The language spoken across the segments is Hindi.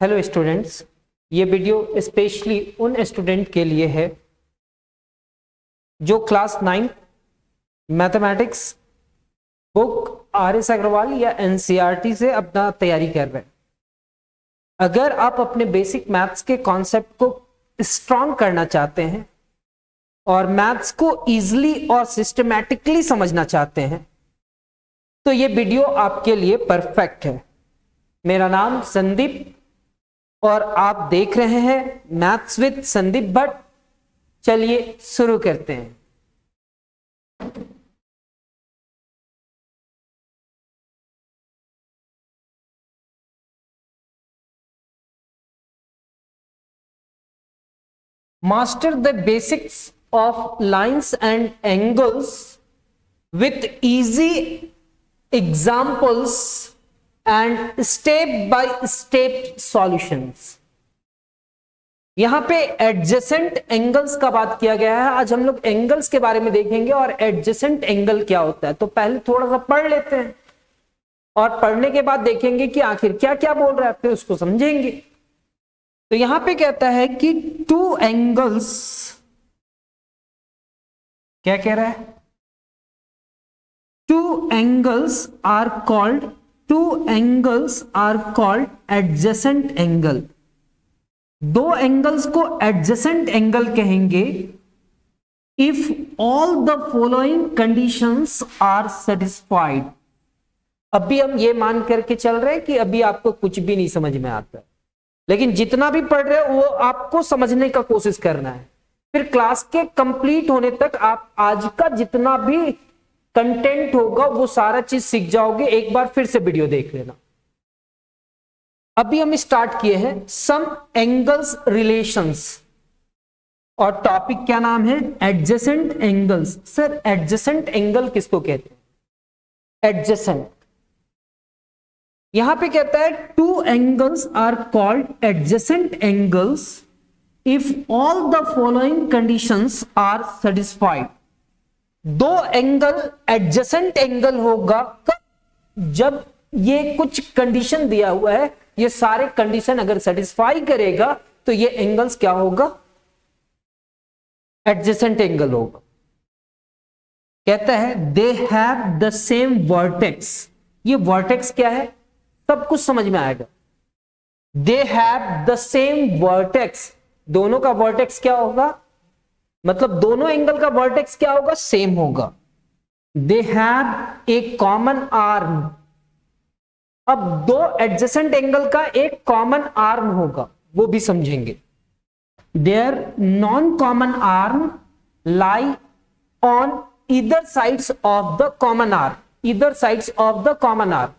हेलो स्टूडेंट्स, ये वीडियो स्पेशली उन स्टूडेंट के लिए है जो class 9 mathematics book R S. Agrawal या एनसीईआरटी से अपना तैयारी कर रहे हैं। अगर आप अपने बेसिक मैथ्स के कॉन्सेप्ट को स्ट्रॉन्ग करना चाहते हैं और मैथ्स को इजीली और सिस्टमैटिकली समझना चाहते हैं तो ये वीडियो आपके लिए परफेक्ट है। मेरा नाम संदीप और आप देख रहे हैं मैथ्स विद संदीप भट्ट। चलिए शुरू करते हैं। Master the basics of lines and angles with easy examples and step by step solutions। यहां पे एडजेसेंट एंगल्स का बात किया गया है। आज हम लोग एंगल्स के बारे में देखेंगे और एडजेसेंट एंगल क्या होता है। तो पहले थोड़ा सा पढ़ लेते हैं और पढ़ने के बाद देखेंगे कि आखिर क्या क्या बोल रहा है, फिर उसको समझेंगे। तो यहां पे कहता है कि टू एंगल्स, क्या कह रहा है, two angles are called adjacent angle. दो एंगल्स को एडजेसेंट एंगल कहेंगे if all the following conditions are satisfied. अभी हम ये मान करके चल रहे हैं कि अभी आपको कुछ भी नहीं समझ में आता है, लेकिन जितना भी पढ़ रहे हो वो आपको समझने का कोशिश करना है। फिर क्लास के कंप्लीट होने तक आप आज का जितना भी कंटेंट होगा वो सारा चीज सीख जाओगे। एक बार फिर से वीडियो देख लेना। अभी हम स्टार्ट किए हैं सम एंगल्स रिलेशंस और टॉपिक क्या नाम है, adjacent angles. Sir adjacent angle किसको कहते हैं? एडजेसेंट। यहां पे कहता है two angles are called adjacent angles if all the following conditions are satisfied. दो एंगल एडजेसेंट एंगल होगा जब ये कुछ कंडीशन दिया हुआ है, ये सारे कंडीशन अगर सेटिस्फाई करेगा तो ये एंगल्स क्या होगा, एडजेसेंट एंगल होगा। कहता है दे हैव द सेम वर्टेक्स। ये वर्टेक्स क्या है सब कुछ समझ में आएगा। दे हैव द सेम वर्टेक्स, दोनों का वर्टेक्स क्या होगा, मतलब दोनों एंगल का वर्टेक्स क्या होगा, सेम होगा। They have a common arm. अब दो एडजेसेंट एंगल का एक कॉमन आर्म होगा, वो भी समझेंगे। There non common arm lie on either sides of the common arm. Either sides of the common arm,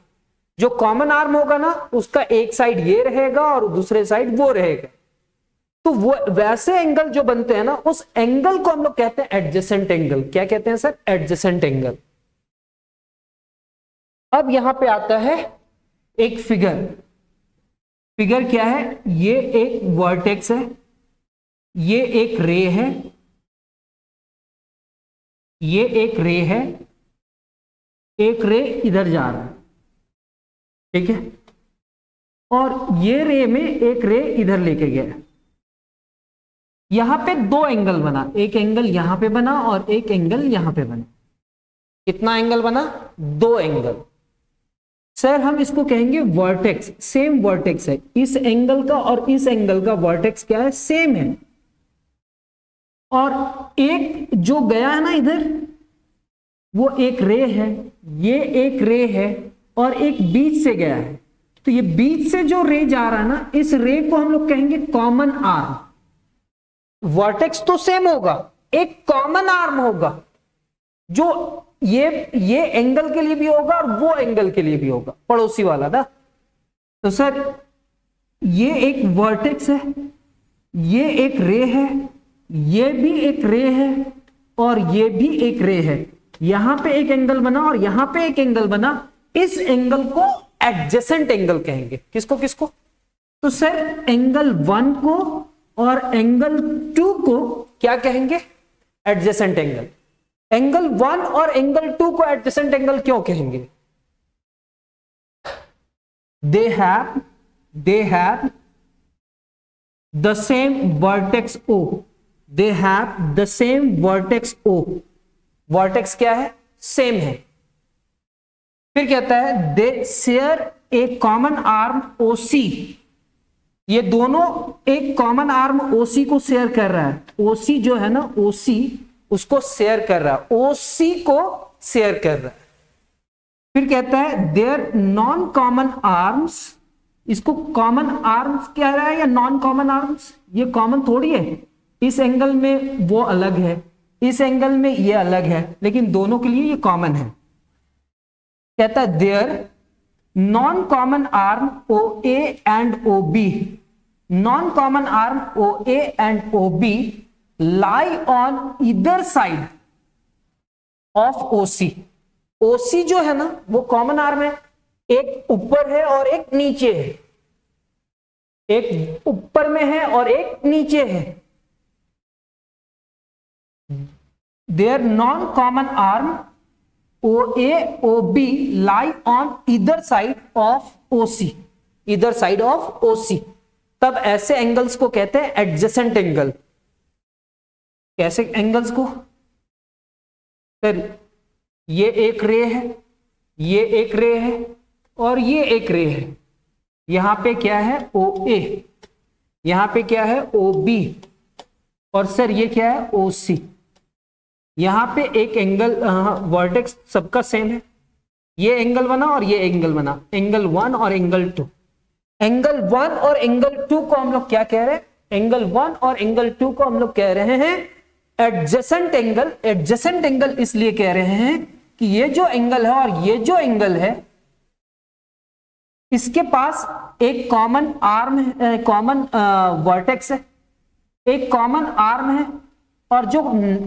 जो कॉमन आर्म होगा ना उसका एक साइड ये रहेगा और दूसरे साइड वो रहेगा। तो वो वैसे एंगल जो बनते हैं ना, उस एंगल को हम लोग कहते हैं एडजेसेंट एंगल। क्या कहते हैं सर? Adjacent angle. अब यहां पे आता है एक फिगर। फिगर क्या है, ये एक वर्टेक्स है, ये एक रे है, ये एक रे है, एक रे इधर जा रहा है, ठीक है, और ये रे में एक रे इधर लेके गया। यहां पे दो एंगल बना, एक एंगल यहां पे बना और एक एंगल यहां पे बना। कितना एंगल बना? दो एंगल। सर हम इसको कहेंगे वर्टेक्स। सेम वर्टेक्स है, इस एंगल का और इस एंगल का वर्टेक्स क्या है, सेम है। और एक जो गया है ना इधर, वो एक रे है, ये एक रे है और एक बीच से गया है। तो ये बीच से जो रे जा रहा है ना, इस रे को हम लोग कहेंगे कॉमन आर्म। वर्टेक्स तो सेम होगा, एक कॉमन आर्म होगा जो ये एंगल के लिए भी होगा और वो एंगल के लिए भी होगा, पड़ोसी वाला ना। तो सर ये एक वर्टेक्स है, ये एक रे है, ये भी एक रे है और ये भी एक रे है। यहां पे एक एंगल बना और यहां पे एक एंगल बना। इस एंगल को एडजेसेंट एंगल कहेंगे। किसको किसको? तो सर एंगल 1 को और एंगल 2 को क्या कहेंगे, एडजेसेंट एंगल। एंगल 1 और एंगल 2 को एडजेसेंट एंगल क्यों कहेंगे? They have the same vertex O, they have the same vertex O, vertex क्या है, सेम है। फिर कहता है they share a common arm OC, ये दोनों एक कॉमन आर्म ओसी को शेयर कर रहा है, ओसी जो है ना, ओसी उसको शेयर कर रहा है, ओसी को शेयर कर रहा है। फिर कहता है देयर नॉन कॉमन आर्म्स, इसको कॉमन आर्म्स कह रहा है या नॉन कॉमन आर्म्स, ये कॉमन थोड़ी है, इस एंगल में वो अलग है, इस एंगल में ये अलग है, लेकिन दोनों के लिए ये कॉमन है। कहता है there non common arm O A and O B, non common arm O A and O B lie on either side of OC, OC जो है ना वो कॉमन आर्म है, एक ऊपर है और एक नीचे है, एक ऊपर में है और एक नीचे है। There non common arm O A O B lie on either side of OC, either side of OC, तब ऐसे एंगल्स को कहते हैं एडजेसेंट एंगल। कैसे एंगल्स को, फिर ये एक रे है, ये एक रे है और ये एक रे है, यहां पे क्या है ओ ए, यहां पे क्या है ओ बी, और सर ये क्या है ओ सी। यहां पे एक एंगल वर्टेक्स सबका सेम है, ये एंगल बना और ये एंगल बना, एंगल 1 और एंगल 2। एंगल 1 और एंगल 2 को हम लोग क्या कह रहे हैं, एंगल 1 और एंगल 2 को हम लोग कह रहे हैं एडजेसेंट एंगल। एडजेसेंट एंगल इसलिए कह रहे हैं कि ये जो एंगल है और ये जो एंगल है, इसके पास एक कॉमन आर्म है, कॉमन वर्टेक्स है, एक कॉमन आर्म है, और जो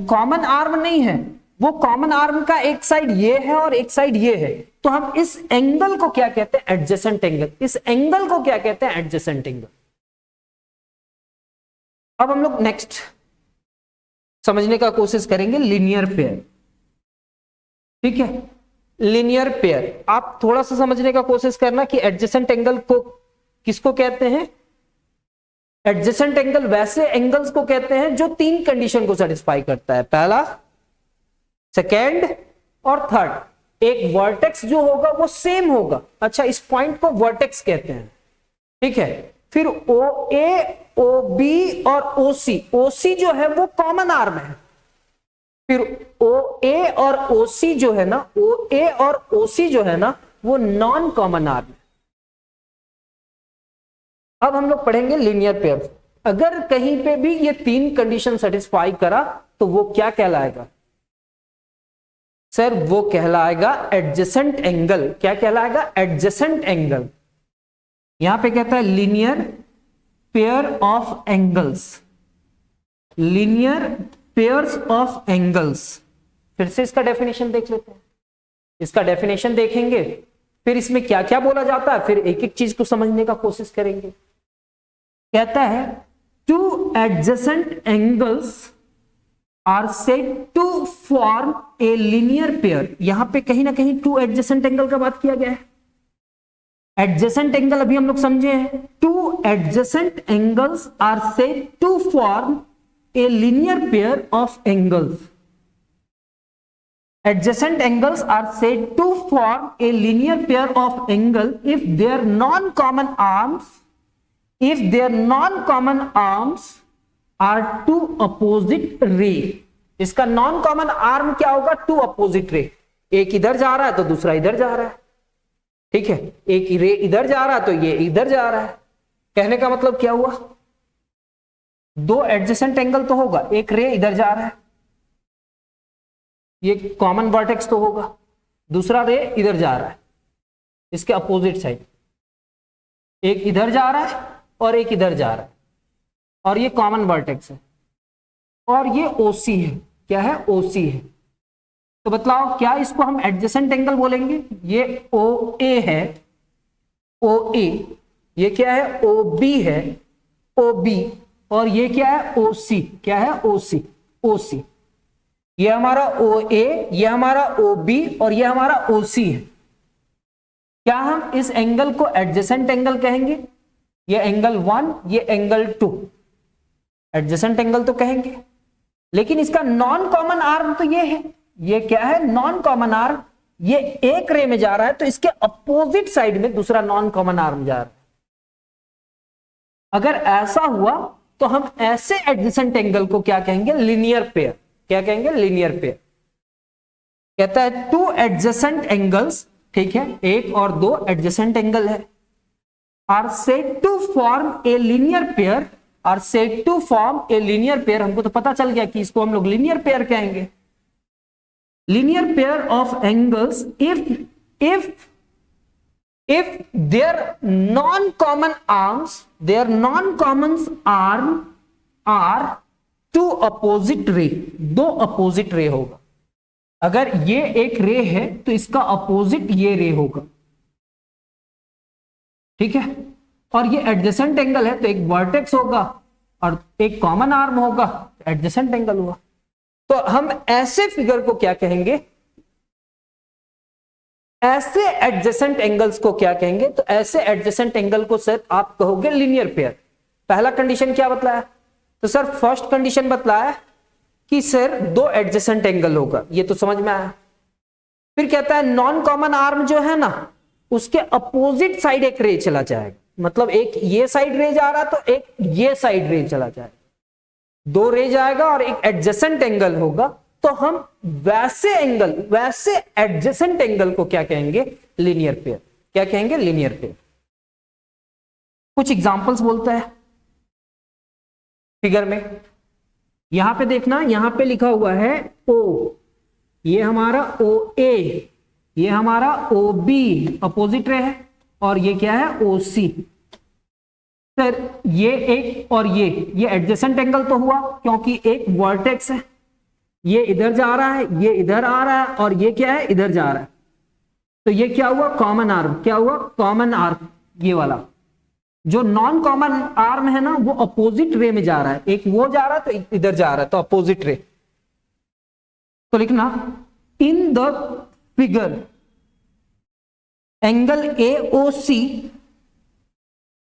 कॉमन आर्म नहीं है वो कॉमन आर्म का एक साइड ये है और एक साइड ये है, तो हम इस एंगल को क्या कहते हैं, एडजेसेंट एंगल। इस एंगल को क्या कहते हैं, एडजेसेंट एंगल। अब हम लोग नेक्स्ट समझने का कोशिश करेंगे लीनियर पेयर। ठीक है, लीनियर पेयर आप थोड़ा सा समझने का कोशिश करना कि एडजेसेंट एंगल को किसको कहते हैं। एडजेसेंट एंगल वैसे एंगल्स को कहते हैं जो 3 कंडीशन को सेटिस्फाई करता है, पहला, सेकेंड और थर्ड। एक वर्टेक्स जो होगा वो सेम होगा, अच्छा इस पॉइंट को वर्टेक्स कहते हैं। ठीक है, फिर ओ ए ओ बी और ओ सी, ओ सी जो है वो कॉमन आर्म है, फिर ओ ए और ओ सी जो है ना, ओ ए और ओ सी जो है ना वो नॉन कॉमन आर्म है। अब हम लोग पढ़ेंगे लीनियर पेयर। अगर कहीं पे भी ये 3 कंडीशन सेटिस्फाई करा तो वो क्या कहलाएगा सर, वो कहलाएगा एडजेसेंट एंगल। क्या कहलाएगा, एडजेसेंट एंगल। यहां पे कहता है linear pair of angles, linear pairs of angles. फिर से इसका डेफिनेशन देख लेते हैं। इसका डेफिनेशन देखेंगे, फिर इसमें क्या क्या बोला जाता है, फिर एक एक चीज को समझने का कोशिश करेंगे। कहता है two adjacent angles are said to form a linear pair. यहां पे कहीं ना कहीं टू एडजेसेंट एंगल का बात किया गया है। एडजेसेंट एंगल अभी हम लोग समझे हैं, two adjacent angles are said to form a linear pair of angles. Adjacent angles are said to form a linear pair of angle if their non-common arms, if their non-common arms are two opposite ray। इसका non-common arm क्या होगा, two opposite ray। एक इधर जा रहा है तो दूसरा इधर जा रहा है। ठीक है, एक रे इधर जा रहा है तो ये इधर जा रहा है। कहने का मतलब क्या हुआ, 2 एडजेसेंट एंगल तो होगा, एक रे इधर जा रहा है, ये कॉमन वर्टेक्स तो होगा, दूसरा रे इधर जा रहा है इसके अपोजिट साइड, एक इधर जा रहा है और एक इधर जा रहा है, और ये कॉमन वर्टेक्स है, और ये ओसी है। क्या है, ओसी है। तो बतलाओ क्या इसको हम एडजेसेंट एंगल बोलेंगे। ये ओ ए है, ओ ए, ये क्या है ओ बी है, ओ बी, और ये क्या है ओ सी। क्या है ओ सी, ओ सी। ये हमारा ओ ए, ये हमारा ओ बी, और ये हमारा ओ सी है। क्या हम इस एंगल को एडजेसेंट एंगल कहेंगे, ये एंगल 1, ये एंगल 2। एडजेसेंट एंगल तो कहेंगे, लेकिन इसका नॉन कॉमन आर्म तो ये है। ये क्या है? Non common arm. ये एक रे में जा रहा है तो इसके अपोजिट साइड में दूसरा नॉन कॉमन आर्म जा रहा है। अगर ऐसा हुआ तो हम ऐसे एडजेसेंट एंगल को क्या कहेंगे? Linear pair. क्या कहेंगे? Linear pair. कहता है टू एडजेसेंट एंगल्स, ठीक है, एक और दो एडजेसेंट एंगल है, are said to form a linear pair, are said to form a linear pair. हमको तो पता चल गया कि इसको हम लोग लीनियर पेयर कहेंगे। Linear pair of angles if their non-common arms, their non-common arm are two opposite ray, दो opposite ray होगा। अगर ये एक रे है तो इसका अपोजिट ये रे होगा, ठीक है। और ये एडजेसेंट एंगल है तो एक वर्टेक्स होगा और एक कॉमन आर्म होगा, एडजेसेंट एंगल हुआ। तो हम ऐसे फिगर को क्या कहेंगे? ऐसे एडजेसेंट एंगल्स को क्या कहेंगे? तो ऐसे एडजेसेंट एंगल को सर आप कहोगे लीनियर पेयर। पहला कंडीशन क्या बतलाया? तो सर फर्स्ट कंडीशन बतलाया कि सर दो एडजेसेंट एंगल होगा, ये तो समझ में आया। फिर कहता है नॉन कॉमन आर्म जो है ना, उसके अपोजिट साइड एक रे चला जाएगा। मतलब एक ये साइड रे जा रहा तो एक ये साइड रे चला जाएगा, दो रे जाएगा और एक एडजेसेंट एंगल होगा। तो हम वैसे एंगल, वैसे एडजेसेंट एंगल को क्या कहेंगे? Linear pair. क्या कहेंगे? Linear pair. कुछ एग्जांपल्स बोलता है फिगर में। यहां पे देखना, यहां पे लिखा हुआ है O, ये हमारा OA, ये हमारा OB अपोजिट रे है, और ये क्या है? OC। सर ये एक और ये एडजेसेंट एंगल तो हुआ क्योंकि एक वर्टेक्स है, ये इधर जा रहा है, ये इधर आ रहा है, और ये क्या है? इधर जा रहा है। तो ये क्या हुआ? Common arm. क्या हुआ? Common arm. ये वाला जो नॉन कॉमन आर्म है ना, वो अपोजिट रे में जा रहा है, एक वो जा रहा है तो एक इधर जा रहा है, तो अपोजिट रे। तो लिखना in the figure angle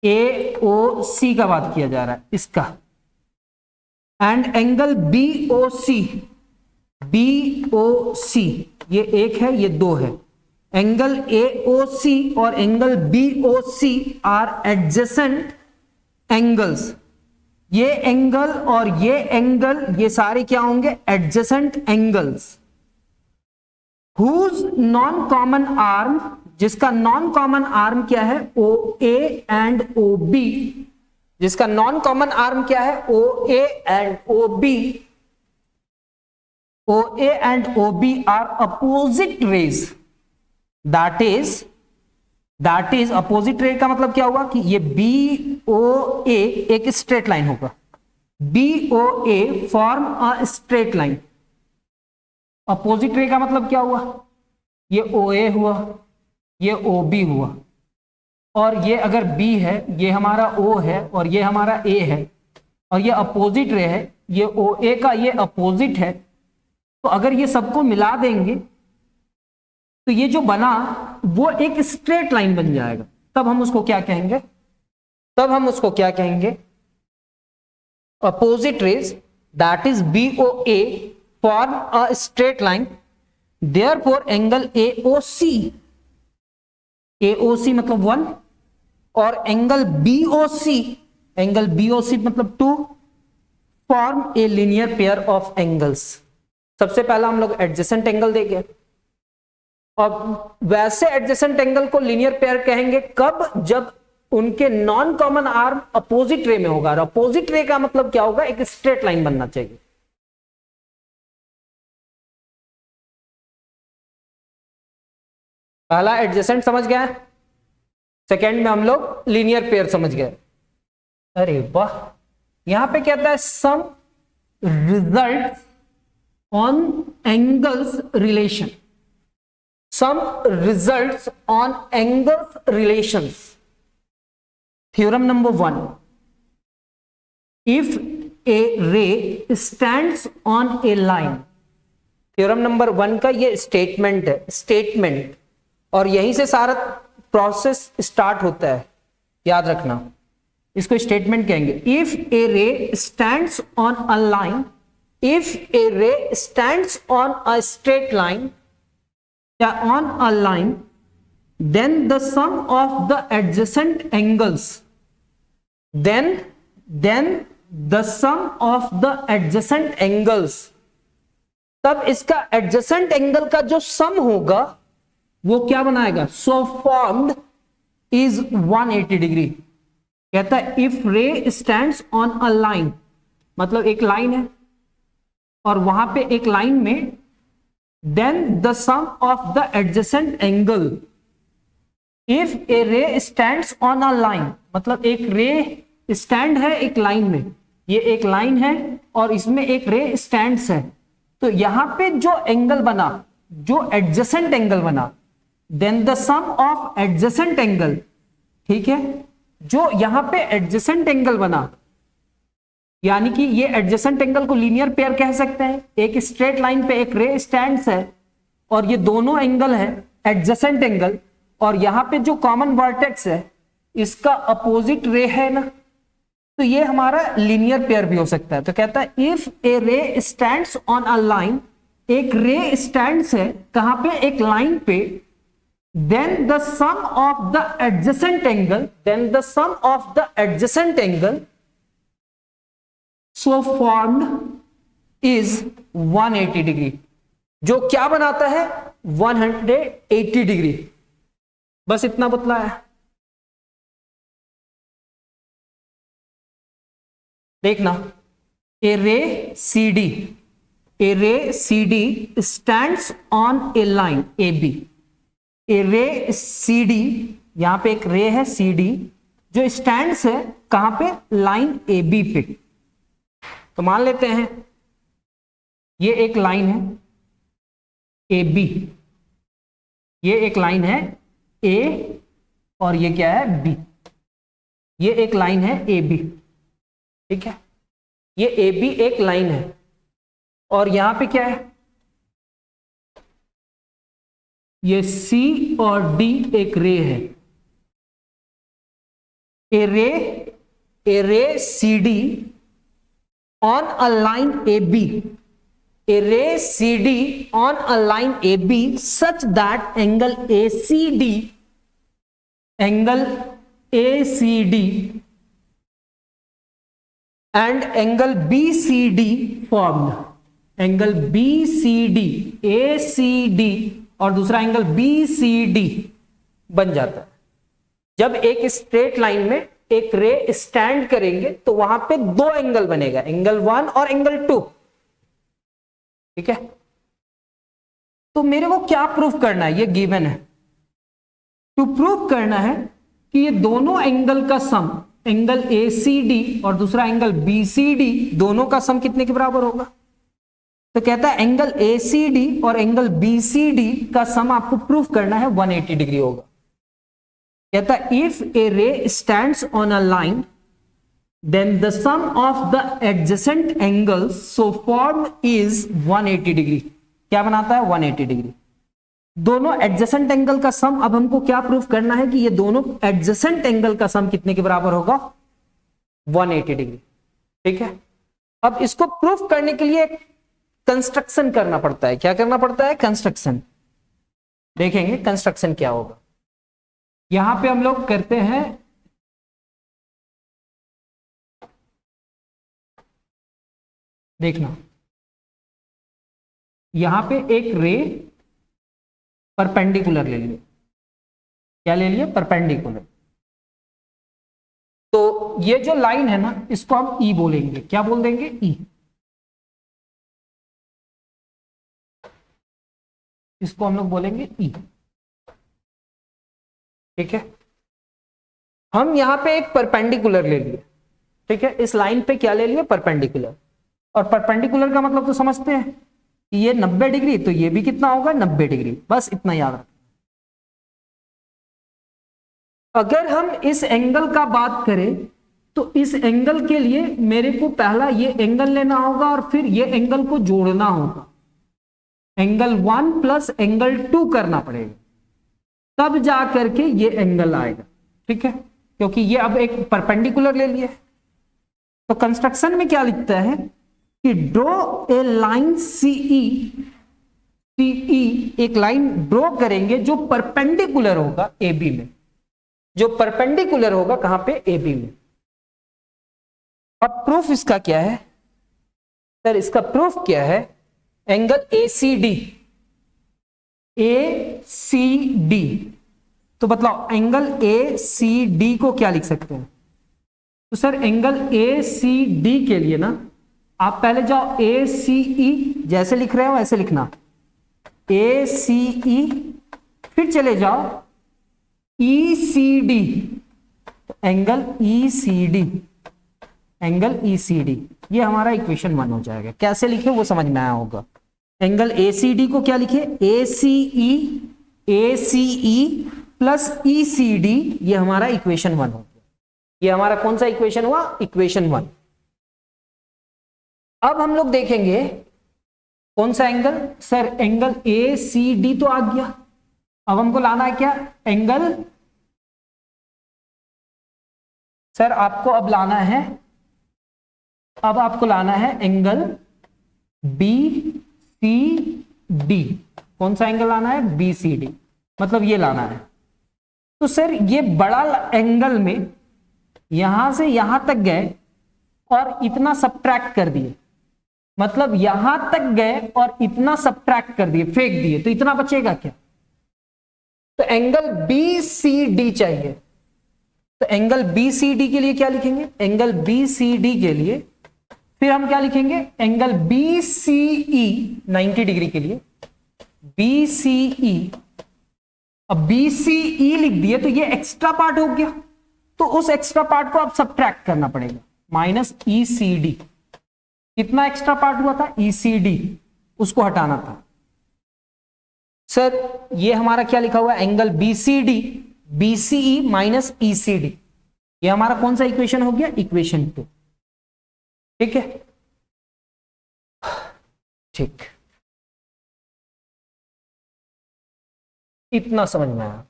AOC का बात किया जा रहा है इसका, एंड एंगल BOC, ये एक है, ये दो है। एंगल AOC और angle BOC are adjacent angles. ये एंगल और ये एंगल, ये सारे क्या होंगे? Adjacent angles. Whose non common arm, जिसका नॉन कॉमन आर्म क्या है? OA and OB। जिसका नॉन कॉमन आर्म क्या है? OA and OB। OA and OB are opposite rays. That is opposite ray का मतलब क्या हुआ कि ये BOA एक स्ट्रेट लाइन होगा। BOA form a straight line. Opposite ray का मतलब क्या हुआ? ये OA हुआ, ये OB हुआ, और ये अगर B है, ये हमारा O है और ये हमारा A है, और ये अपोजिट रे है, ये OA का ये अपोजिट है। तो अगर ये सबको मिला देंगे तो ये जो बना वो एक स्ट्रेट लाइन बन जाएगा। तब हम उसको क्या कहेंगे? तब हम उसको क्या कहेंगे? Opposite rays, that is BOA form a straight line, therefore angle AOC मतलब 1, और एंगल BOC मतलब 2 form a linear pair of angles. सबसे पहला हम लोग एडजेसेंट एंगल देंगे, और वैसे एडजेसेंट एंगल को लीनियर पेयर कहेंगे कब? जब उनके non common arm opposite ray में होगा। और अपोजिट रे का मतलब क्या होगा? एक स्ट्रेट लाइन बनना चाहिए। पहला एडजेसेंट समझ गया, सेकेंड में हम लोग लीनियर पेयर समझ गए। अरे वाह, यहां पे कहता है some result on angles relation. Some results on angles relations. Theorem number 1. If a ray stands on a line. Theorem number 1 का ये स्टेटमेंट है, और यहीं से सारा प्रोसेस स्टार्ट होता है, याद रखना। इसको स्टेटमेंट कहेंगे। If a ray stands on a line, if a ray stands on a straight line या on a line, then the sum of the adjacent angles, then the sum of the adjacent angles, तब इसका adjacent angle का जो sum होगा वो क्या बनाएगा, so formed is 180 डिग्री। कहता है if ray stands on a line, मतलब एक लाइन है और वहां पे एक लाइन में, then the sum of the adjacent angle, if a ray stands on a line, मतलब एक रे स्टैंड है एक लाइन में, ये एक लाइन है और इसमें एक रे स्टैंड्स है, तो यहां पे जो एंगल बना, जो एडजेसेंट एंगल बना, then the sum of adjacent angle, ठीक है, जो यहां पे एडजेसेंट एंगल बना, यानी कि ये एडजेसेंट एंगल को लीनियर पेयर कह सकते हैं। एक स्ट्रेट लाइन पे एक रे स्टैंड्स है और ये दोनों एंगल है एडजेसेंट एंगल, और यहां पे जो कॉमन वर्टेक्स है इसका अपोजिट रे है ना, तो ये हमारा लीनियर पेयर भी हो सकता है। तो कहता है if a ray stands on a line, एक रे स्टैंड्स है कहां पे, एक लाइन पे, then the sum of the adjacent angle, then the sum of the adjacent angle so formed is 180 degree, जो क्या बनाता है 180 डिग्री। बस इतना बतला है। देखना, ए ray C D, a ray C D stands on a line A B, a ray C D, यहां पे एक रे है सी डी जो स्टैंड्स है कहां पे, लाइन ए बी पे। तो मान लेते हैं ये एक लाइन है ए बी, ये एक लाइन है ए और ये क्या है बी, ये एक लाइन है ए बी, ठीक है, ये ए बी एक लाइन है और यहां पे क्या है, ये सी और डी एक रे है। A ray C D on a line A B, a ray CD on a line AB such that angle ACD and angle BCD formed, angle BCD, ACD और दूसरा एंगल BCD बन जाता है। जब एक स्ट्रेट लाइन में एक रे स्टैंड करेंगे तो वहां पे दो एंगल बनेगा, एंगल 1 और एंगल 2, ठीक है। तो मेरे को क्या प्रूफ करना है, ये गिवन है। टू प्रूफ करना है कि ये दोनों एंगल का सम, एंगल ACD और दूसरा एंगल BCD, दोनों का सम कितने के बराबर होगा। तो कहता है एंगल ACD और एंगल BCD का सम आपको प्रूफ करना है 180 डिग्री होगा। कहता है if a ray stands on a line, then the sum of the adjacent angles so formed is 180 degree. क्या बनाता है 180 डिग्री। दोनों एडजेसेंट एंगल का सम, अब हमको क्या प्रूफ करना है कि ये दोनों एडजेसेंट एंगल का सम कितने के बराबर होगा 180 डिग्री, ठीक है। अब इसको प्रूफ करने के लिए कंस्ट्रक्शन करना पड़ता है। क्या करना पड़ता है, कंस्ट्रक्शन। देखेंगे कंस्ट्रक्शन क्या होगा। यहां पे हम लोग करते हैं, देखना, यहां पे एक रे परपेंडिकुलर ले लिए। क्या ले लिए, परपेंडिकुलर। तो ये जो लाइन है ना, इसको हम ई बोलेंगे। क्या बोल देंगे, ई। इसको हम लोग बोलेंगे ई, ठीक है। हम यहां पे एक परपेंडिकुलर ले लिए, ठीक है। इस लाइन पे क्या ले लिए, परपेंडिकुलर। और परपेंडिकुलर का मतलब तो समझते हैं कि ये 90 डिग्री, तो ये भी कितना होगा 90 डिग्री। बस इतना याद रखें। अगर हम इस एंगल का बात करें तो इस एंगल के लिए मेरे को पहला ये एंगल लेना होगा और फिर ये एंगल को जोड़ना होगा। एंगल 1 प्लस एंगल 2 करना पड़ेगा, तब जा करके ये एंगल आएगा, ठीक है। क्योंकि ये अब एक परपेंडिकुलर ले लिया। तो कंस्ट्रक्शन में क्या लिखता है कि ड्रॉ ए लाइन सीई, एक लाइन ड्रॉ करेंगे जो परपेंडिकुलर होगा ए बी में, जो परपेंडिकुलर होगा कहां पे, ए बी में। अब प्रूफ इसका क्या है सर, इसका प्रूफ क्या है, एंगल ACD, ACD। तो बताओ एंगल ACD को क्या लिख सकते हैं। तो सर एंगल ACD के लिए ना आप पहले जाओ ACE, जैसे लिख रहे हो ऐसे लिखना, ACE, फिर चले जाओ ECD, तो एंगल ECD, एंगल ECD, ये हमारा इक्वेशन 1 हो जाएगा। कैसे लिखे वो समझ में आया होगा। एंगल ACD को क्या लिखे, ACE प्लस ECD, ये हमारा इक्वेशन 1 हो गया। ये हमारा कौन सा इक्वेशन हुआ, इक्वेशन 1। अब हम लोग देखेंगे कौन सा एंगल, सर एंगल ACD तो आ गया। अब हमको लाना है क्या, एंगल, सर आपको अब लाना है, अब आपको लाना है एंगल BCD। कौन सा एंगल लाना है, BCD, मतलब ये लाना है। तो सर ये बड़ा एंगल में यहां से यहां तक गए और इतना सब्ट्रैक्ट कर दिए, मतलब यहां तक गए और इतना सब्ट्रैक्ट कर दिए, फेंक दिए, तो इतना बचेगा क्या। तो एंगल BCD चाहिए। तो एंगल BCD के लिए क्या लिखेंगे, एंगल BCD के लिए फिर हम क्या लिखेंगे, एंगल BCE 90 डिग्री के लिए, BCE। अब BCE लिख दिए तो ये एक्स्ट्रा पार्ट हो गया, तो उस एक्स्ट्रा पार्ट को अब सब्ट्रैक्ट करना पड़ेगा, माइनस ECD। कितना एक्स्ट्रा पार्ट हुआ था, ECD, उसको हटाना था। सर ये हमारा क्या लिखा हुआ है, angle BCD, BCE minus ECD, ये हमारा कौन सा इक्वेशन हो गया, इक्वेशन 2। ठीक है, ठीक, इतना समझ में आया।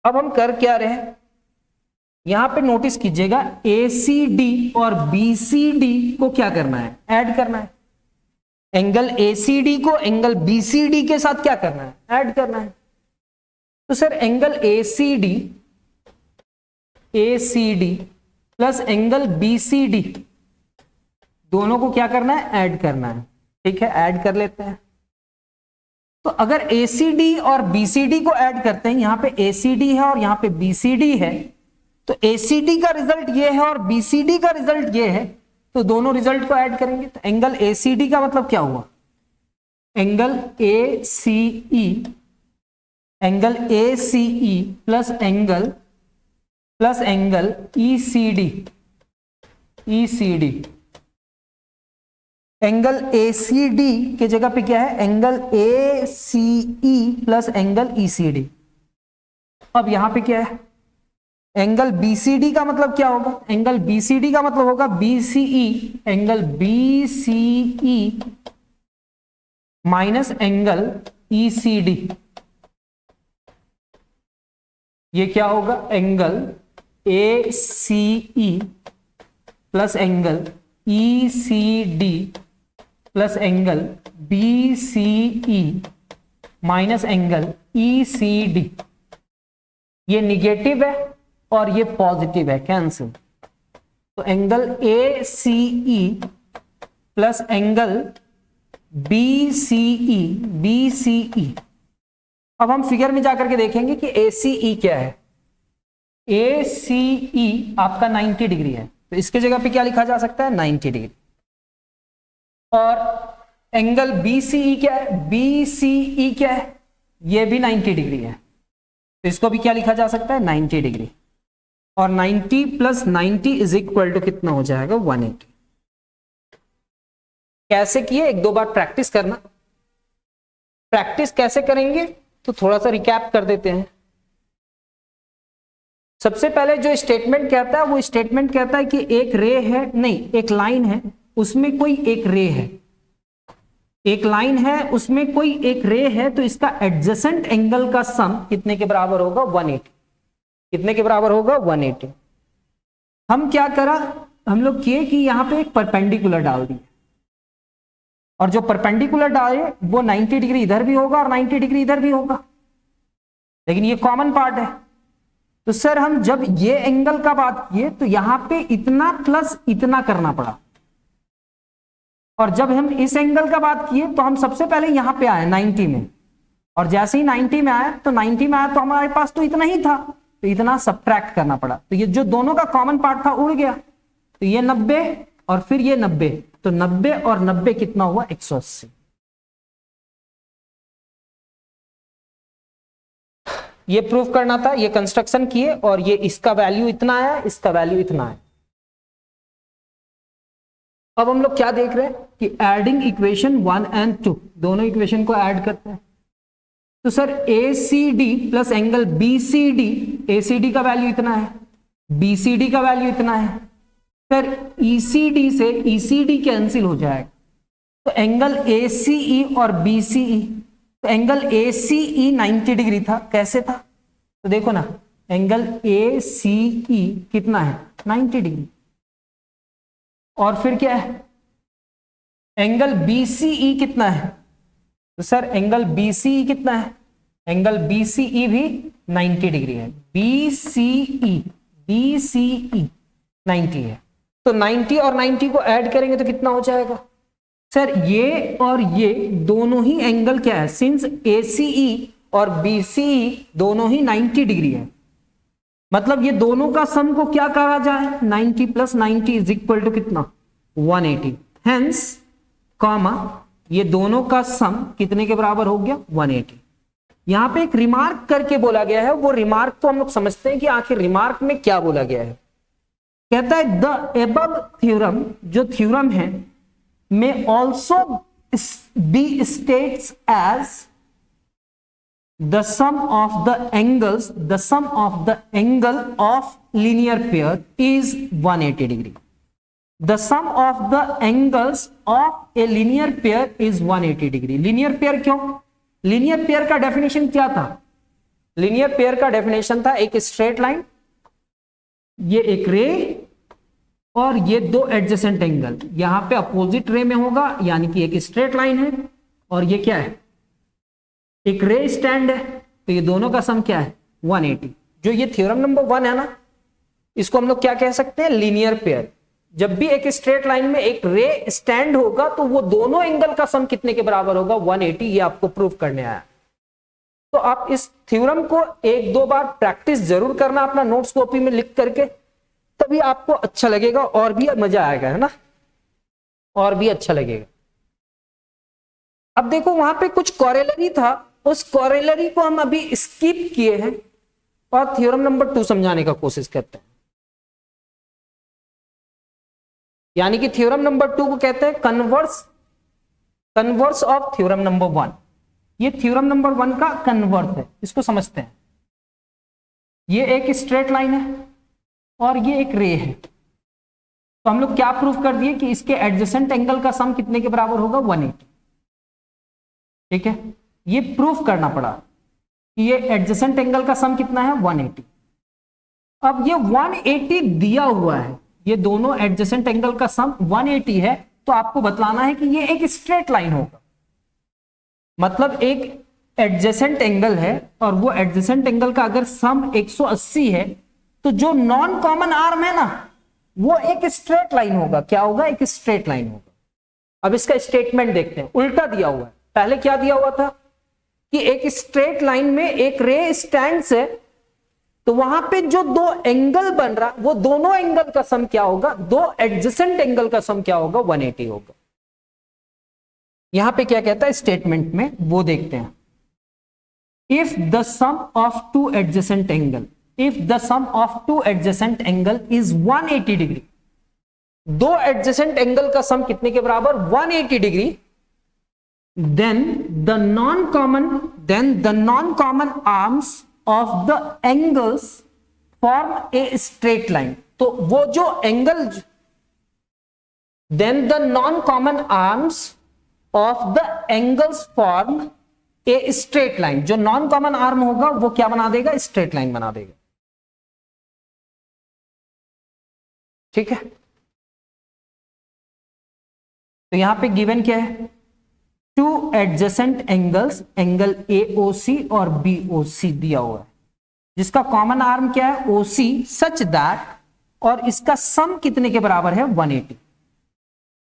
अब हम कर क्या रहे हैं, यहां पे नोटिस कीजिएगा ACD और BCD को क्या करना है, ऐड करना है। एंगल ACD को एंगल BCD के साथ क्या करना है, ऐड करना है। तो sir angle ACD plus angle BCD दोनों को क्या करना है, ऐड करना है। ठीक है, ऐड कर लेते हैं। तो अगर ACD और BCD को ऐड करते हैं, यहां पे ACD है और यहां पे BCD है, तो ACD का रिजल्ट ये है और BCD का रिजल्ट ये है, तो दोनों रिजल्ट को ऐड करेंगे। तो एंगल ACD का मतलब क्या हुआ, angle ACE plus angle ECD। Angle ACD के जगह पे क्या है, angle ACE plus angle ECD। अब यहां पे क्या है, एंगल BCD का मतलब क्या होगा, एंगल BCD का मतलब होगा BCE, angle BCE minus angle ECD। ये क्या होगा, angle ACE plus angle ECD plus angle BCE minus angle ECD। ये निगेटिव है और ये पॉजिटिव है, कैंसिल। तो angle ACE plus angle BCE। अब हम फिगर में जाकर के देखेंगे कि ACE क्या है। ACE आपका 90 डिग्री है, तो इसके जगह पे क्या लिखा जा सकता है, 90 डिग्री। और एंगल BCE क्या है, BCE क्या है, ये भी 90 डिग्री है, तो इसको भी क्या लिखा जा सकता है, 90 डिग्री। और 90 प्लस 90 इज इक्वल टू कितना हो जाएगा, 180। कैसे किए, एक दो बार प्रैक्टिस करना। प्रैक्टिस कैसे करेंगे तो थोड़ा सा रिकैप कर देते हैं। सबसे पहले जो स्टेटमेंट कहता है, वो स्टेटमेंट कहता है कि एक रे है, नहीं एक लाइन है, उसमें कोई एक रे है, एक लाइन है उसमें कोई एक रे है, तो इसका एडजेसेंट एंगल का सम कितने के बराबर होगा, 180। कितने के बराबर होगा 180। हम क्या करा, हम लोग किए कि यहां पे एक परपेंडिकुलर डाल दिए, और जो परपेंडिकुलर डाले वो 90 डिग्री इधर भी होगा और 90 डिग्री इधर भी होगा, लेकिन ये कॉमन पार्ट है। तो सर हम जब ये एंगल का बात किए तो यहां पे इतना प्लस इतना करना पड़ा, और जब हम इस एंगल का बात किए तो हम सबसे पहले यहां पे आए 90 में, और जैसे ही 90 में आया तो 90 में आया तो हमारे पास तो इतना ही था, तो इतना सब्ट्रैक्ट करना पड़ा, तो ये जो दोनों का कॉमन पार्ट था उड़ गया, तो ये 90 और फिर ये 90, तो 90 और 90 कितना हुआ 180। ये प्रूफ करना था, ये कंस्ट्रक्शन किए और ये इसका वैल्यू इतना आया, इसका वैल्यू इतना है। अब हम लोग क्या देख रहे हैं कि एडिंग इक्वेशन 1 एंड 2, दोनों इक्वेशन को ऐड करते हैं। तो sir ACD plus angle BCD, ACD का वैल्यू इतना है, BCD का वैल्यू इतना है, सर ECD से ECD कैंसिल हो जाएगा, तो एंगल ACE और BCE, तो एंगल ACE 90 डिग्री था, कैसे था, तो देखो ना एंगल ACE कितना है 90 डिग्री, और फिर क्या है एंगल BCE कितना है, तो सर एंगल BCE कितना है, एंगल BCE भी 90 डिग्री है, BCE 90 है, तो 90 और 90 को ऐड करेंगे तो कितना हो जाएगा, सर ये और ये दोनों ही एंगल क्या है, सिंस ACE और BCE दोनों ही 90 डिग्री है, मतलब ये दोनों का सम को क्या कहा जाए 90 प्लस 90 इज इक्वल टू कितना 180, हेंस कॉमा ये दोनों का सम कितने के बराबर हो गया 180। यहां पे एक रिमार्क करके बोला गया है, वो रिमार्क तो हम लोग समझते हैं कि आखिर रिमार्क में क्या बोला गया है। कहता है द एबव थ्योरम, जो थ्योरम है, may also be states as the sum of the angles, the sum of the angle of linear pair is 180 degree. The sum of the angles of a linear pair is 180 degree. Linear pair क्यों, लीनियर पेयर का डेफिनेशन क्या था, लीनियर पेयर का डेफिनेशन था एक स्ट्रेट लाइन, ये एक रे और ये दो एडजेसेंट एंगल, यहां पे अपोजिट रे में होगा, यानी कि एक स्ट्रेट लाइन है और ये क्या है एक रे स्टैंड है, तो ये दोनों का सम क्या है 180। जो ये थ्योरम नंबर 1 है ना, इसको हम लोग क्या कह सकते हैं लीनियर पेयर। जब भी एक स्ट्रेट लाइन में एक रे स्टैंड होगा तो वो दोनों एंगल का सम कितने के बराबर होगा 180, ये आपको प्रूफ करने आया। तो आप इस थ्योरम को एक दो बार प्रैक्टिस जरूर करना अपना नोट्स कॉपी में लिख करके, तभी आपको अच्छा लगेगा और भी मजा आएगा, है ना, और भी अच्छा लगेगा। अब देखो वहां पे कुछ कॉरेलरी था, उस कॉरेलरी को हम अभी स्किप किए हैं और थ्योरम नंबर 2 समझाने का कोशिश करते हैं। यानी कि थ्योरम नंबर 2 को कहते हैं कन्वर्स ऑफ थ्योरम नंबर 1। ये थ्योरम नंबर 1 का कन्वर्स है, इसको समझते हैं। ये एक स्ट्रेट लाइन है और ये एक रे है, तो हम लोग क्या प्रूफ कर दिए कि इसके एडजेसेंट एंगल का सम कितने के बराबर होगा 180। ठीक है, ये प्रूफ करना पड़ा कि ये एडजेसेंट एंगल का सम कितना है 180। अब ये 180 दिया हुआ है, ये दोनों एडजेसेंट एंगल का सम 180 है, तो आपको बतलाना है कि ये एक स्ट्रेट लाइन होगा। मतलब एक एडजेसेंट एंगल है और वो एडजेसेंट एंगल का अगर सम 180 है, तो जो नॉन कॉमन आर्म है ना, वो एक स्ट्रेट लाइन होगा। क्या होगा, एक स्ट्रेट लाइन होगा। अब इसका स्टेटमेंट देखते हैं, उल्टा दिया हुआ है। पहले क्या दिया हुआ था कि एक स्ट्रेट लाइन में एक रे स्टैंड है, तो वहां पे जो दो एंगल बन रहा, वो दोनों एंगल का सम क्या होगा, दो एडजेसेंट एंगल का सम क्या होगा 180 होगा। यहां पे क्या कहता है स्टेटमेंट में, वो देखते हैं। If the sum of two adjacent angle, if the sum of two adjacent angle is 180 degree, दो एडजेसेंट एंगल का सम कितने के बराबर 180 degree, then the non-common arms of the angles form a straight line। तो वो जो angle, then the non-common arms of the angles form a straight line। जो नॉन कॉमन आर्म होगा वो क्या बना देगा, स्ट्रेट लाइन बना देगा। ठीक है, तो यहां पे गिवन क्या है, two adjacent angles, angle AOC और BOC दिया हुआ है, जिसका कॉमन आर्म क्या है OC, सच दैट, और इसका सम कितने के बराबर है 180।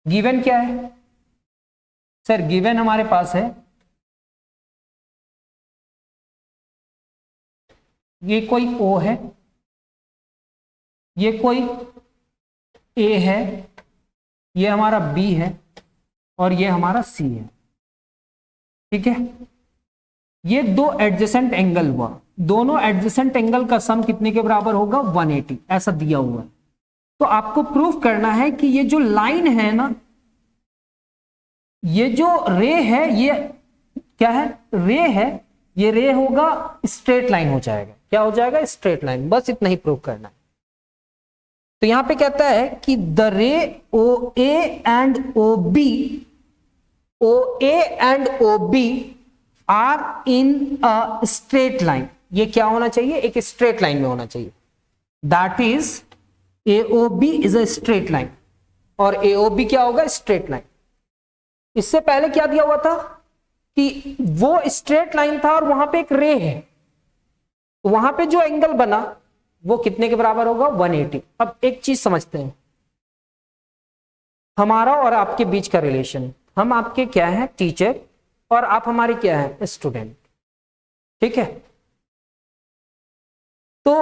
गिवन क्या है सर, गिवन हमारे पास है ये कोई O है, ये कोई A है, ये हमारा B है और ये हमारा C है। ठीक है, ये दो एडजेसेंट एंगल हुआ, दोनों एडजेसेंट एंगल का सम कितने के बराबर होगा 180, ऐसा दिया हुआ है। तो आपको प्रूफ करना है कि ये जो लाइन है ना, ये जो रे है, ये क्या है, रे है, ये रे होगा स्ट्रेट लाइन हो जाएगा। क्या हो जाएगा, स्ट्रेट लाइन। बस इतना ही प्रूफ करना है। तो यहां पे कहता है कि the ray OA and OB, OA and OB are in a straight line. ये क्या होना चाहिए, एक स्ट्रेट लाइन में होना चाहिए। That is AOB is a straight line, और AOB क्या होगा, स्ट्रेट लाइन। इससे पहले क्या दिया हुआ था कि वो स्ट्रेट लाइन था और वहां पे एक रे है, तो वहां पे जो एंगल बना वो कितने के बराबर होगा 180। अब एक चीज समझते हैं, हमारा और आपके बीच का रिलेशन, हम आपके क्या है टीचर और आप हमारे क्या है स्टूडेंट। ठीक है, तो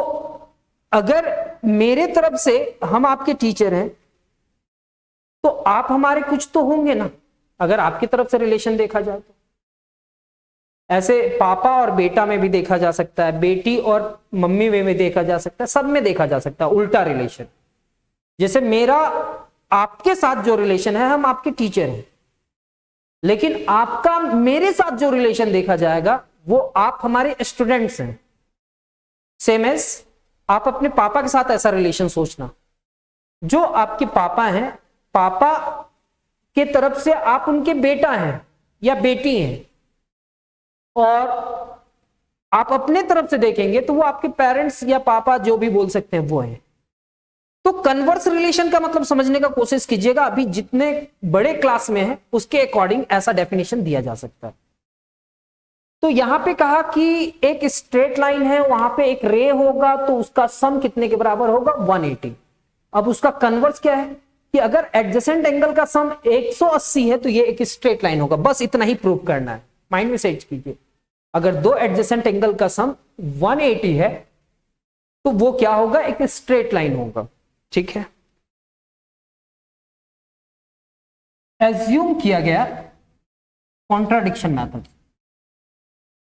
अगर मेरे तरफ से हम आपके टीचर हैं तो आप हमारे कुछ तो होंगे ना, अगर आपकी तरफ से रिलेशन देखा जाए तो। ऐसे पापा और बेटा में भी देखा जा सकता है, बेटी और मम्मी में भी देखा जा सकता है, सब में देखा जा सकता है उल्टा रिलेशन। जैसे मेरा आपके साथ जो रिलेशन है, हम आपके टीचर हैं, लेकिन आपका मेरे साथ जो रिलेशन देखा जाएगा वो आप हमारे स्टूडेंट्स हैं। सेम एज आप अपने पापा के साथ ऐसा रिलेशन सोचना, जो आपके पापा हैं, पापा के तरफ से आप उनके बेटा हैं या बेटी हैं, और आप अपने तरफ से देखेंगे तो वो आपके पेरेंट्स या पापा जो भी बोल सकते हैं वो हैं। तो कन्वर्स रिलेशन का मतलब समझने का कोशिश कीजिएगा, अभी जितने बड़े क्लास में है उसके अकॉर्डिंग ऐसा डेफिनेशन दिया जा सकता है। तो यहां पे कहा कि एक स्ट्रेट लाइन है, वहां पे एक रे होगा, तो उसका सम कितने के बराबर होगा 180। अब उसका कन्वर्स क्या है कि अगर एडजेसेंट एंगल का सम 180 है तो ये एक स्ट्रेट लाइन होगा। बस इतना ही प्रूव करना है, माइंड में सेट कीजिए। अगर दो एडजेसेंट एंगल का सम 180 है तो वो क्या होगा, एक स्ट्रेट लाइन होगा। ठीक है, एज्यूम किया गया contradiction method.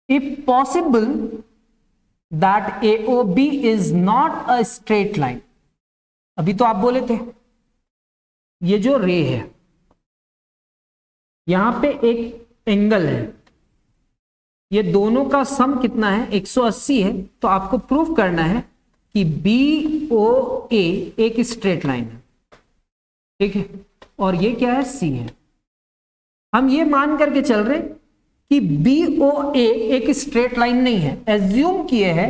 If possible that AOB is not a straight line. अभी तो आप बोले थे ये जो रे है, यहां पे एक एंगल है, ये दोनों का सम कितना है 180 है, तो आपको प्रूफ करना है कि BOA एक स्ट्रेट लाइन है। ठीक है, और ये क्या है, C है। हम ये मान करके चल रहे कि BOA एक स्ट्रेट लाइन नहीं है, एज्यूम किए हैं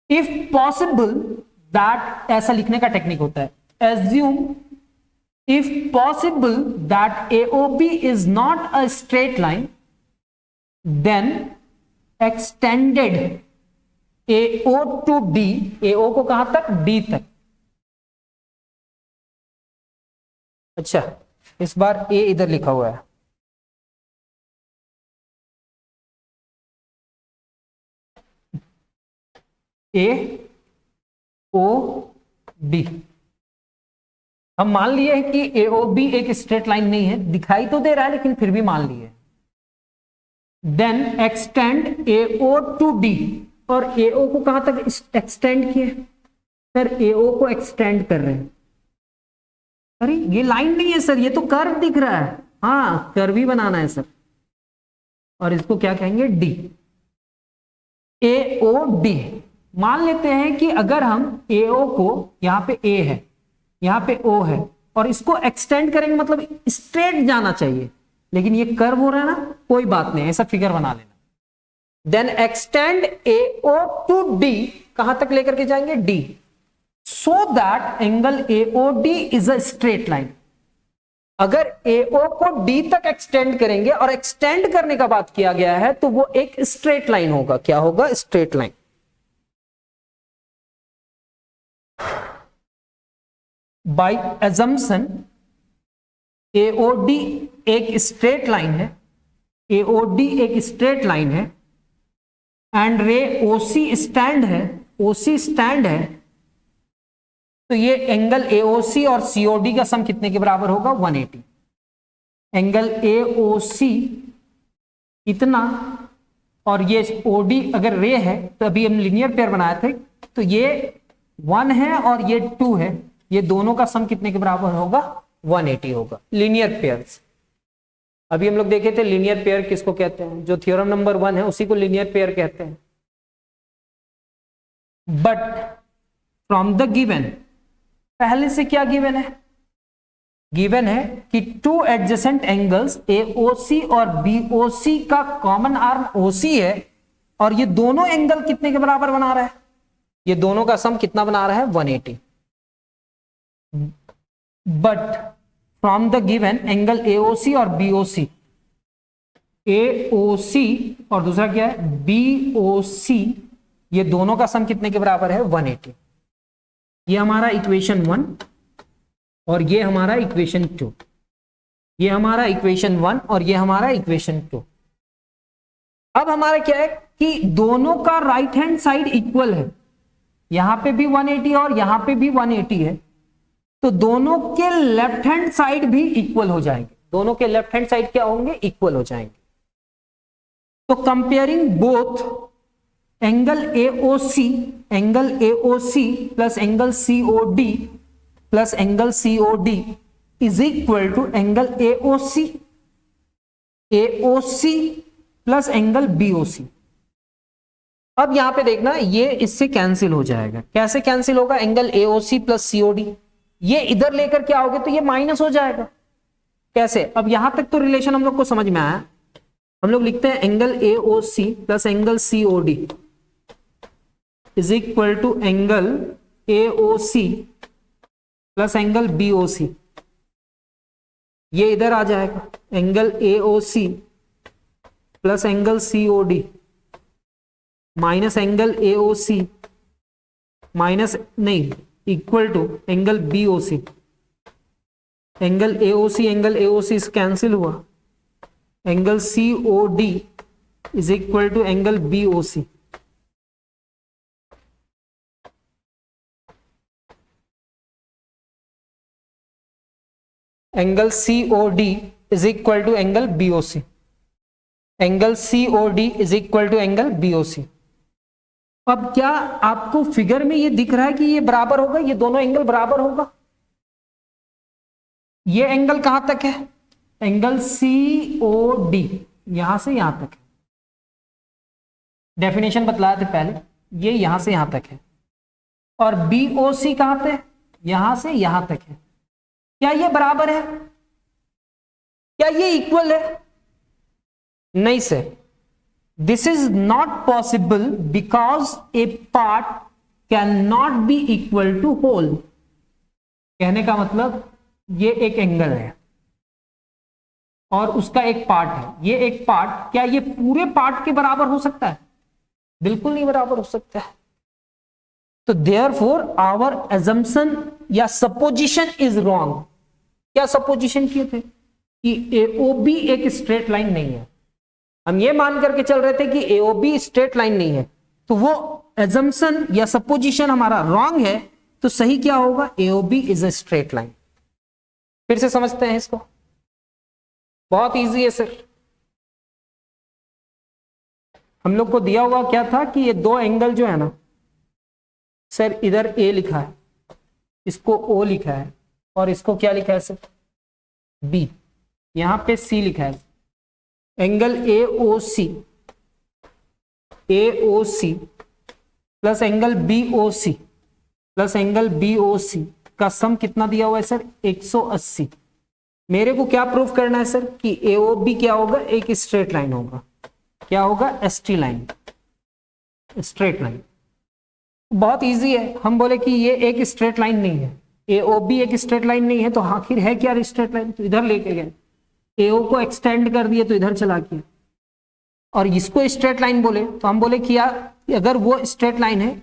इफ पॉसिबल दैट, ऐसा लिखने का टेक्निक होता है, assume if possible that AOB is not a straight line, then extended AO to D, AO को कहां तक, D तक। अच्छा, इस बार A इधर लिखा हुआ है, AOB। हम मान लिए हैं कि AOB एक स्ट्रेट लाइन नहीं है, दिखाई तो दे रहा है लेकिन फिर भी मान लिए। Then extend AO to D, और AO को कहां तक एक्सटेंड किए सर, AO को एक्सटेंड कर रहे हैं। अरे ये लाइन नहीं है सर, ये तो कर्व दिख रहा है। हाँ, कर्व ही बनाना है सर, और इसको क्या कहेंगे, D, AOD। मान लेते हैं कि अगर हम AO को, यहां पे A है, यहां पे O है, और इसको एक्सटेंड करेंगे, मतलब स्ट्रेट जाना चाहिए, लेकिन ये कर्व हो रहा है ना, कोई बात नहीं, ऐसा फिगर बना लेना। Then extend AO to D, कहां तक लेकर के जाएंगे, D। So that angle AOD is a straight line. अगर AO को D तक एक्सटेंड करेंगे और एक्सटेंड करने का बात किया गया है तो वो एक स्ट्रेट लाइन होगा। क्या होगा? Straight line. By assumption AOD एक स्ट्रेट लाइन है, AOD एक स्ट्रेट लाइन है एंड रे OC स्टैंड है, OC स्टैंड है, तो ये एंगल AOC और COD का सम कितने के बराबर होगा? 180। एंगल AOC इतना और ये OD अगर रे है तो अभी हम लीनियर पेयर बनाए थे, तो ये 1 है और ये 2 है, ये दोनों का सम कितने के बराबर होगा? 180 होगा। लीनियर पेयर्स अभी हम लोग देखे थे, लीनियर पेयर किसको कहते हैं? जो थ्योरम नंबर 1 है उसी को लीनियर पेयर कहते हैं। बट फ्रॉम द गिवन, पहले से क्या गिवन है? गिवन है कि टू एडजेसेंट एंगल्स AOC और BOC का कॉमन आर्म OC है और ये दोनों एंगल कितने के बराबर बना रहा है? ये दोनों का सम कितना बना रहा है? 180। But from the given angle AOC और BOC, AOC और दूसरा क्या है? BOC, ये दोनों का सम कितने के बराबर है? 180। ये हमारा इक्वेशन 1 और ये हमारा इक्वेशन 2, ये हमारा इक्वेशन 1 और ये हमारा इक्वेशन 2। अब हमारा क्या है कि दोनों का राइट हैंड साइड इक्वल है, यहां पे भी 180 और यहां पे भी 180 है, तो दोनों के लेफ्ट हैंड साइड भी इक्वल हो जाएंगे। दोनों के लेफ्ट हैंड साइड क्या होंगे? इक्वल हो जाएंगे। तो comparing both angle AOC plus angle COD plus angle COD is equal to angle AOC plus angle BOC। अब यहां पे देखना, ये इससे कैंसिल हो जाएगा। कैसे कैंसिल होगा? एंगल AOC प्लस COD, ये इधर लेकर क्या आओगे तो ये माइनस हो जाएगा। कैसे? अब यहां तक तो रिलेशन हम लोग को समझ में आया। हम लोग लिखते हैं angle AOC plus angle COD is equal to angle AOC plus angle BOC। ये इधर आ जाएगा, angle AOC plus angle COD minus angle AOC minus नहीं equal to angle BOC। Angle AOC cancel हुआ, angle COD is equal to angle BOC। Angle COD is equal to angle BOC। Angle COD is equal to angle BOC। अब क्या आपको फिगर में ये दिख रहा है कि ये बराबर होगा? ये दोनों एंगल बराबर होगा। ये एंगल कहां तक है? एंगल COD यहां से यहां तक है। डेफिनेशन बतलाया था पहले, ये यहां से यहां तक है। और BOC कहां पे? यहां से यहां तक है। क्या ये बराबर है? क्या ये इक्वल है? नहीं sir, this is not possible because a part cannot be equal to whole। कहने का मतलब ये एक एंगल है और उसका एक पार्ट है, ये एक पार्ट, क्या ये पूरे पार्ट के बराबर हो सकता है? बिल्कुल नहीं बराबर हो सकता है। तो therefore our assumption या सपोजिशन इज रॉन्ग। क्या सपोजिशन किए थे? कि AOB एक स्ट्रेट लाइन नहीं है। हम ये मान करके चल रहे थे कि AOB स्ट्रेट लाइन नहीं है, तो वो एजम्पशन या सपोजिशन हमारा रॉन्ग है। तो सही क्या होगा? AOB is a straight line. फिर से समझते हैं इसको, बहुत इजी है सर। हम लोग को दिया हुआ क्या था कि ये दो एंगल जो है ना सर, इधर A लिखा है, इसको O लिखा है और इसको क्या लिखा है सर? B। यहां पे C लिखा है। Angle AOC plus angle BOC plus angle BOC का सम कितना दिया हुआ है सर? 180। मेरे को क्या प्रूफ करना है सर? कि AOB क्या होगा? एक स्ट्रेट लाइन होगा। क्या होगा? ST line, straight line. बहुत इजी है, हम बोले कि ये एक स्ट्रेट लाइन नहीं है, एओ भी एक स्ट्रेट लाइन नहीं है, तो आखिर है क्या स्ट्रेट लाइन, तो इधर लेके गए, एओ को एक्सटेंड कर दिए तो इधर चला गया, और इसको स्ट्रेट लाइन बोले तो हम बोले किया अगर वो स्ट्रेट लाइन है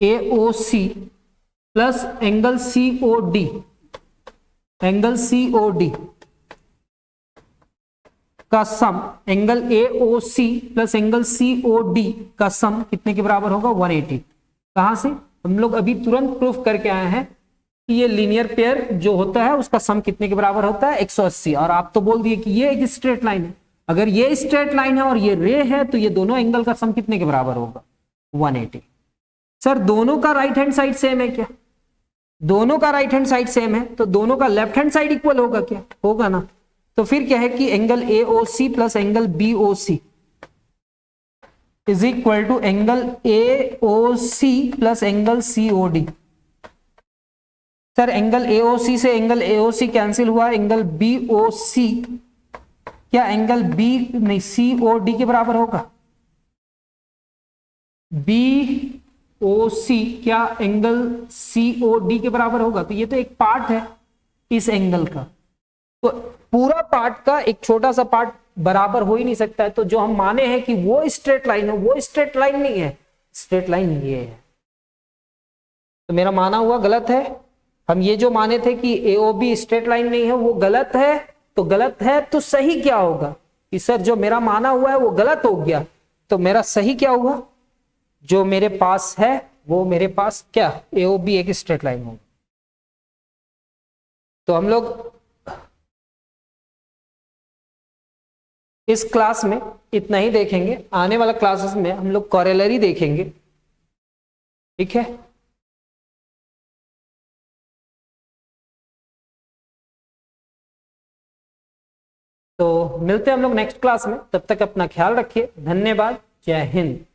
AOC plus angle COD, angle COD का sum, angle AOC plus angle COD का सम कितने के बराबर होगा 180। कहां से, हम लोग अभी तुरंत प्रूफ करके आए हैं कि ये लीनियर पेयर जो होता है उसका सम कितने के बराबर होता है 180, और आप तो बोल दिए कि ये एक स्ट्रेट लाइन है, अगर ये स्ट्रेट लाइन है और ये रे है तो ये दोनों एंगल का सम कितने के बराबर होगा 180। सर दोनों का राइट हैंड साइड सेम है क्या, दोनों का राइट हैंड साइड सेम है तो दोनों का लेफ्ट हैंड साइड इक्वल होगा क्या, होगा ना, तो फिर क्या है कि angle AOC plus angle BOC is equal to angle AOC plus angle COD. Sir angle AOC से एंगल एओसी कैंसिल हुआ, एंगल बीओसी क्या एंगल बी नहीं सीओडी के बराबर होगा, बीओसी क्या एंगल सीओडी के बराबर होगा, तो ये तो एक पार्ट है इस एंगल का, तो पूरा पार्ट का एक छोटा सा पार्ट बराबर हो ही नहीं सकता है, तो जो हम माने हैं कि वो स्ट्रेट लाइन है वो स्ट्रेट लाइन नहीं है, स्ट्रेट लाइन ये है, तो मेरा माना हुआ गलत है। हम ये जो माने थे कि एओबी स्ट्रेट लाइन नहीं है वो गलत है, तो गलत है तो सही क्या होगा कि सर जो मेरा माना हुआ है वो गलत हो गया, तो मेरा सही क्या हुआ, जो मेरे पास है वो मेरे पास क्या एओबी एक स्ट्रेट लाइन होगा। तो हम लोग इस क्लास में इतना ही देखेंगे, आने वाला क्लासेस में हम लोग कॉरेलरी देखेंगे, ठीक है। तो मिलते हैं हम लोग नेक्स्ट क्लास में, तब तक अपना ख्याल रखिए, धन्यवाद, जय हिंद।